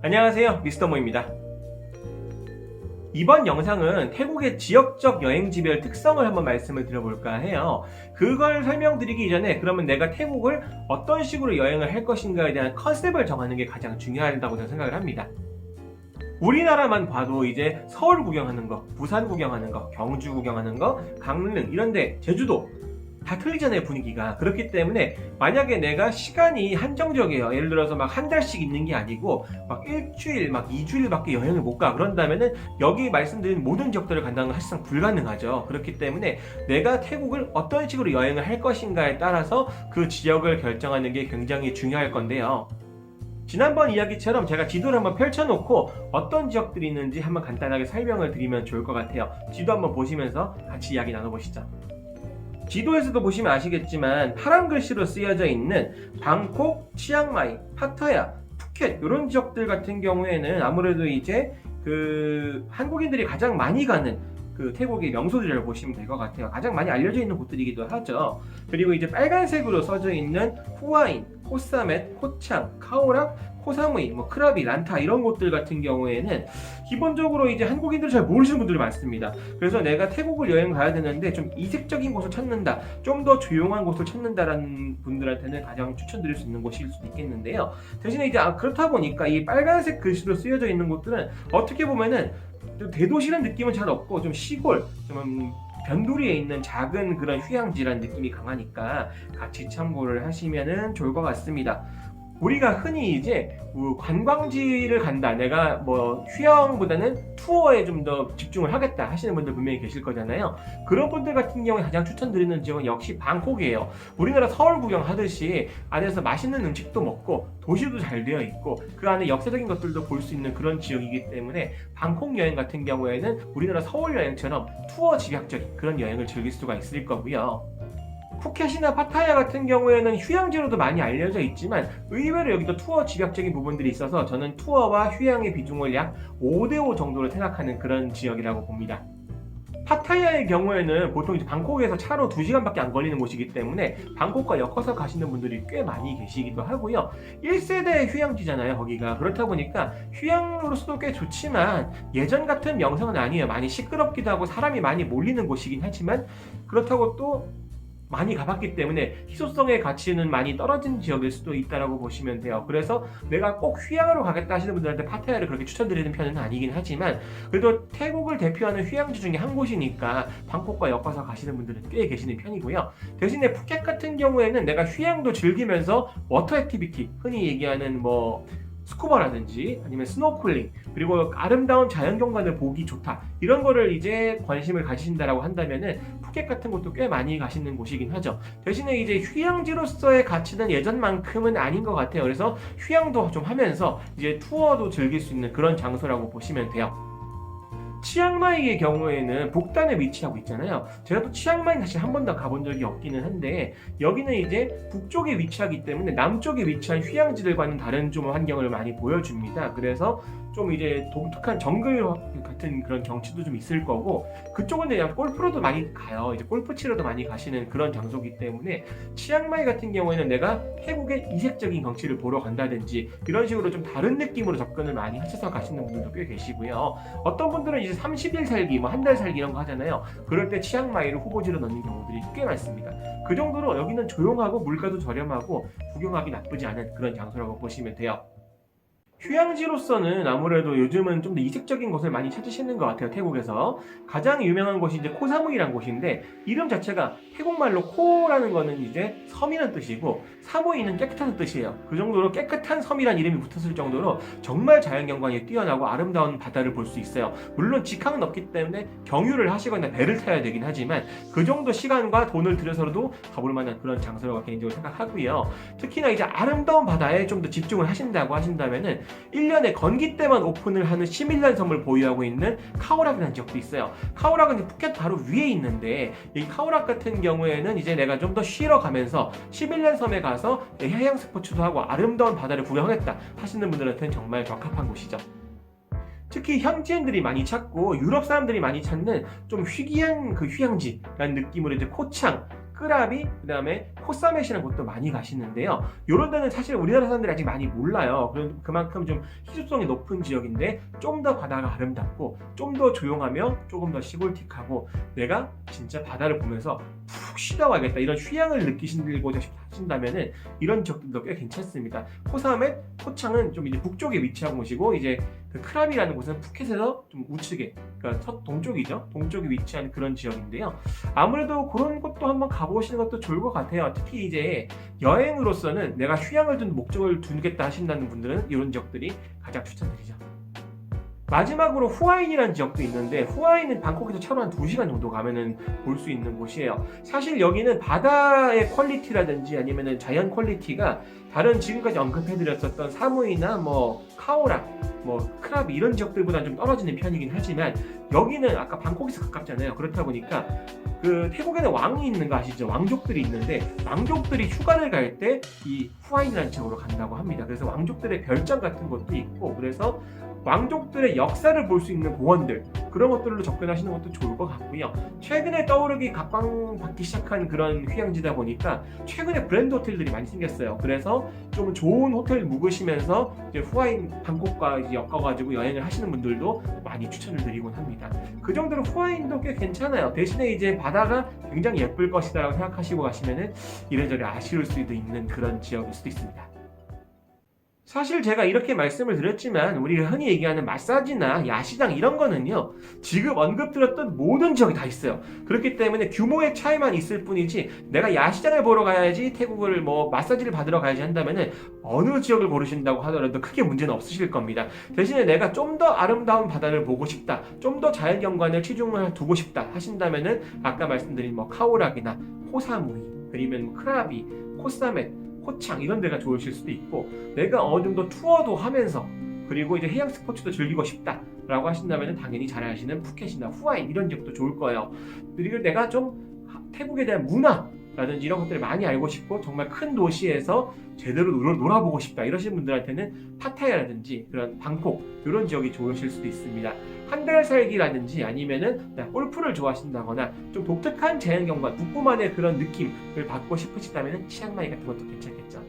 안녕하세요, 미스터모입니다. 이번 영상은 태국의 지역적 여행지별 특성을 한번 말씀을 드려볼까 해요. 그걸 설명드리기 이전에 그러면 내가 태국을 어떤 식으로 여행을 할 것인가에 대한 컨셉을 정하는 게 가장 중요하다고 저는 생각을 합니다. 우리나라만 봐도 이제 서울 구경하는 거, 부산 구경하는 거, 경주 구경하는 거, 강릉 이런데 제주도 다 틀리잖아요, 분위기가. 그렇기 때문에 만약에 내가 시간이 한정적이에요. 예를 들어서 막 한 달씩 있는 게 아니고 막 일주일, 막 2주일밖에 여행을 못 가. 그런다면은 여기 말씀드린 모든 지역들을 간다는 건 사실상 불가능하죠. 그렇기 때문에 내가 태국을 어떤 식으로 여행을 할 것인가에 따라서 그 지역을 결정하는 게 굉장히 중요할 건데요. 지난번 이야기처럼 제가 지도를 한번 펼쳐놓고 어떤 지역들이 있는지 한번 간단하게 설명을 드리면 좋을 것 같아요. 지도 한번 보시면서 같이 이야기 나눠보시죠. 지도에서도 보시면 아시겠지만 파란 글씨로 쓰여져 있는 방콕, 치앙마이, 파타야, 푸켓 이런 지역들 같은 경우에는 아무래도 이제 그 한국인들이 가장 많이 가는 그 태국의 명소들이라고 보시면 될 것 같아요. 가장 많이 알려져 있는 곳들이기도 하죠. 그리고 이제 빨간색으로 써져 있는 후아인, 코사멧, 코창, 카오락, 코사무이, 크라비, 란타 이런 곳들 같은 경우에는 기본적으로 이제 한국인들이 잘 모르시는 분들이 많습니다. 그래서 내가 태국을 여행 가야 되는데 좀 이색적인 곳을 찾는다, 좀 더 조용한 곳을 찾는다라는 분들한테는 가장 추천드릴 수 있는 곳일 수도 있겠는데요. 대신에 이제 그렇다 보니까 이 빨간색 글씨로 쓰여져 있는 곳들은 어떻게 보면은 좀 대도시란 느낌은 잘 없고 좀 시골, 좀 변두리에 있는 작은 그런 휴양지라는 느낌이 강하니까 같이 참고를 하시면 좋을 것 같습니다. 우리가 흔히 이제 관광지를 간다, 내가 휴양보다는 투어에 좀 더 집중을 하겠다 하시는 분들 분명히 계실 거잖아요. 그런 분들 같은 경우에 가장 추천드리는 지역은 역시 방콕이에요. 우리나라 서울 구경하듯이 안에서 맛있는 음식도 먹고 도시도 잘 되어 있고 그 안에 역사적인 것들도 볼 수 있는 그런 지역이기 때문에 방콕 여행 같은 경우에는 우리나라 서울 여행처럼 투어 집약적인 그런 여행을 즐길 수가 있을 거고요. 푸켓이나 파타야 같은 경우에는 휴양지로도 많이 알려져 있지만 의외로 여기도 투어 집약적인 부분들이 있어서 저는 투어와 휴양의 비중을 약 5대5 정도로 생각하는 그런 지역이라고 봅니다. 파타야의 경우에는 보통 이제 방콕에서 차로 2시간밖에 안 걸리는 곳이기 때문에 방콕과 엮어서 가시는 분들이 꽤 많이 계시기도 하고요. 1세대 휴양지잖아요, 거기가. 그렇다 보니까 휴양으로서도 꽤 좋지만 예전 같은 명성은 아니에요. 많이 시끄럽기도 하고 사람이 많이 몰리는 곳이긴 하지만 그렇다고 또 많이 가봤기 때문에 희소성의 가치는 많이 떨어진 지역일 수도 있다고 보시면 돼요. 그래서 내가 꼭 휴양으로 가겠다 하시는 분들한테 파타야를 그렇게 추천드리는 편은 아니긴 하지만 그래도 태국을 대표하는 휴양지 중에 한 곳이니까 방콕과 엮어서 가시는 분들은 꽤 계시는 편이고요. 대신에 푸켓 같은 경우에는 내가 휴양도 즐기면서 워터 액티비티, 흔히 얘기하는 스쿠버라든지 아니면 스노클링, 그리고 아름다운 자연경관을 보기 좋다, 이런 거를 이제 관심을 가지신다라고 한다면은 푸켓 같은 곳도 꽤 많이 가시는 곳이긴 하죠. 대신에 이제 휴양지로서의 가치는 예전만큼은 아닌 것 같아요. 그래서 휴양도 좀 하면서 이제 투어도 즐길 수 있는 그런 장소라고 보시면 돼요. 치앙마이의 경우에는 북단에 위치하고 있잖아요. 제가 또 치앙마이 사실 한 번도 가본 적이 없기는 한데 여기는 이제 북쪽에 위치하기 때문에 남쪽에 위치한 휴양지들과는 다른 좀 환경을 많이 보여줍니다. 그래서 좀 이제 독특한 정글 같은 그런 경치도 좀 있을 거고 그쪽은 그냥 골프로도 많이 가요. 이제 골프 치러도 많이 가시는 그런 장소이기 때문에 치앙마이 같은 경우에는 내가 태국의 이색적인 경치를 보러 간다든지 이런 식으로 좀 다른 느낌으로 접근을 많이 하셔서 가시는 분들도 꽤 계시고요. 어떤 분들은 이제 30일 살기, 한 달 살기 이런 거 하잖아요. 그럴 때 치앙마이를 후보지로 넣는 경우들이 꽤 많습니다. 그 정도로 여기는 조용하고 물가도 저렴하고 구경하기 나쁘지 않은 그런 장소라고 보시면 돼요. 휴양지로서는 아무래도 요즘은 좀 더 이색적인 곳을 많이 찾으시는 것 같아요. 태국에서 가장 유명한 곳이 이제 코사무이라는 곳인데 이름 자체가 태국말로 코라는 거는 이제 섬이라는 뜻이고 사무이는 깨끗한 뜻이에요. 그 정도로 깨끗한 섬이라는 이름이 붙었을 정도로 정말 자연경관이 뛰어나고 아름다운 바다를 볼 수 있어요. 물론 직항은 없기 때문에 경유를 하시거나 배를 타야 되긴 하지만 그 정도 시간과 돈을 들여서라도 가볼 만한 그런 장소라고 개인적으로 생각하고요. 특히나 이제 아름다운 바다에 좀 더 집중을 하신다고 하신다면은 1년에 건기 때만 오픈을 하는 시밀란 섬을 보유하고 있는 카오락이라는 지역도 있어요. 카오락은 푸켓 바로 위에 있는데 이 카오락 같은 경우에는 이제 내가 좀 더 쉬러 가면서 시밀란 섬에 가서 해양 스포츠도 하고 아름다운 바다를 구경하겠다 하시는 분들한테는 정말 적합한 곳이죠. 특히 현지인들이 많이 찾고 유럽 사람들이 많이 찾는 좀 희귀한 그 휴양지라는 느낌으로 이제 코창, 끄라비, 그 다음에 코사메시라는 곳도 많이 가시는데요. 이런 데는 사실 우리나라 사람들이 아직 많이 몰라요. 그만큼 좀 희소성이 높은 지역인데 좀 더 바다가 아름답고 좀 더 조용하며 조금 더 시골틱하고 내가 진짜 바다를 보면서 푹 쉬다 와야겠다 이런 휴양을 느끼시고자 하신다면은 이런 지역들도 꽤 괜찮습니다. 코사멧, 코창은 좀 이제 북쪽에 위치한 곳이고 이제 그 크라비라는 곳은 푸켓에서 좀 우측에 그러니까 동쪽이죠. 동쪽에 위치한 그런 지역인데요. 아무래도 그런 곳도 한번 가보시는 것도 좋을 것 같아요. 특히 이제 여행으로서는 내가 휴양을 둔 목적을 두겠다 하신다는 분들은 이런 지역들이 가장 추천드리죠. 마지막으로 후아인이라는 지역도 있는데 후아인은 방콕에서 차로 한 2시간 정도 가면은 볼 수 있는 곳이에요. 사실 여기는 바다의 퀄리티라든지 아니면은 자연 퀄리티가 다른 지금까지 언급해드렸었던 사무이나 뭐 카오락, 뭐 크라비 이런 지역들보다는 좀 떨어지는 편이긴 하지만 여기는 아까 방콕에서 가깝잖아요. 그렇다 보니까 그 태국에는 왕이 있는 거 아시죠? 왕족들이 있는데 왕족들이 휴가를 갈 때 이 후아인이라는 지역으로 간다고 합니다. 그래서 왕족들의 별장 같은 것도 있고 그래서 왕족들의 역사를 볼 수 있는 공원들 그런 것들로 접근하시는 것도 좋을 것 같고요. 최근에 떠오르기 각광받기 시작한 그런 휴양지다 보니까 최근에 브랜드 호텔들이 많이 생겼어요. 그래서 좀 좋은 호텔 묵으시면서 이제 후아인 방콕과 이제 엮어가지고 여행을 하시는 분들도 많이 추천을 드리곤 합니다. 그 정도로 후아인도 꽤 괜찮아요. 대신에 이제 바다가 굉장히 예쁠 것이다라고 생각하시고 가시면은 이래저래 아쉬울 수도 있는 그런 지역일 수도 있습니다. 사실 제가 이렇게 말씀을 드렸지만 우리가 흔히 얘기하는 마사지나 야시장 이런 거는요 지금 언급드렸던 모든 지역이 다 있어요. 그렇기 때문에 규모의 차이만 있을 뿐이지 내가 야시장을 보러 가야지 태국을 뭐 마사지를 받으러 가야지 한다면은 어느 지역을 고르신다고 하더라도 크게 문제는 없으실 겁니다. 대신에 내가 좀 더 아름다운 바다를 보고 싶다, 좀 더 자연경관을 치중을 두고 싶다 하신다면은 아까 말씀드린 뭐 카오락이나 호사무이 그리고 뭐 크라비, 코사멧 코창 이런 데가 좋으실 수도 있고 내가 어느 정도 투어도 하면서 그리고 이제 해양 스포츠도 즐기고 싶다라고 하신다면 당연히 잘 아시는 푸켓이나 후아인 이런 지역도 좋을 거예요. 그리고 내가 좀 태국에 대한 문화라든지 이런 것들을 많이 알고 싶고 정말 큰 도시에서 제대로 놀아보고 싶다 이러신 분들한테는 파타야라든지 그런 방콕 이런 지역이 좋으실 수도 있습니다. 한 달 살기라든지 아니면은 골프를 좋아하신다거나 좀 독특한 자연경관, 북부만의 그런 느낌을 받고 싶으시다면 치앙마이 같은 것도 괜찮겠죠.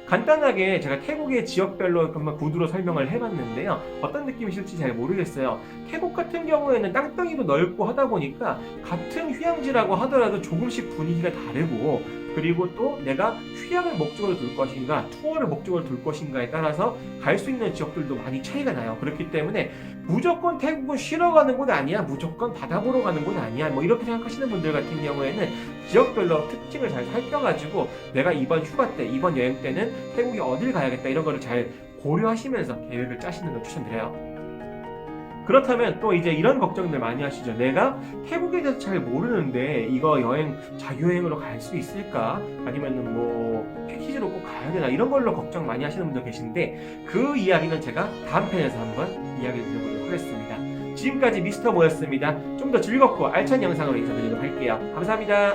간단하게 제가 태국의 지역별로 한번 구두로 설명을 해봤는데요. 어떤 느낌이실지 잘 모르겠어요. 태국 같은 경우에는 땅덩이도 넓고 하다 보니까 같은 휴양지라고 하더라도 조금씩 분위기가 다르고 그리고 또 내가 휴양을 목적으로 둘 것인가 투어를 목적으로 둘 것인가에 따라서 갈 수 있는 지역들도 많이 차이가 나요. 그렇기 때문에 무조건 태국은 쉬러 가는 곳 아니야, 무조건 바다 보러 가는 곳 아니야, 뭐 이렇게 생각하시는 분들 같은 경우에는 지역별로 특징을 잘 살펴가지고 내가 이번 휴가 때, 이번 여행 때는 태국에 어딜 가야겠다 이런 거를 잘 고려하시면서 계획을 짜시는 걸 추천드려요. 그렇다면 또 이제 이런 걱정들 많이 하시죠. 내가 태국에 대해서 잘 모르는데 이거 여행 자유여행으로 갈 수 있을까? 아니면은 뭐 패키지로 꼭 가야 되나? 이런 걸로 걱정 많이 하시는 분들 계신데 그 이야기는 제가 다음 편에서 한번 이야기를 드려보도록 하겠습니다. 지금까지 미스터 모였습니다. 좀 더 즐겁고 알찬 영상으로 인사드리도록 할게요. 감사합니다.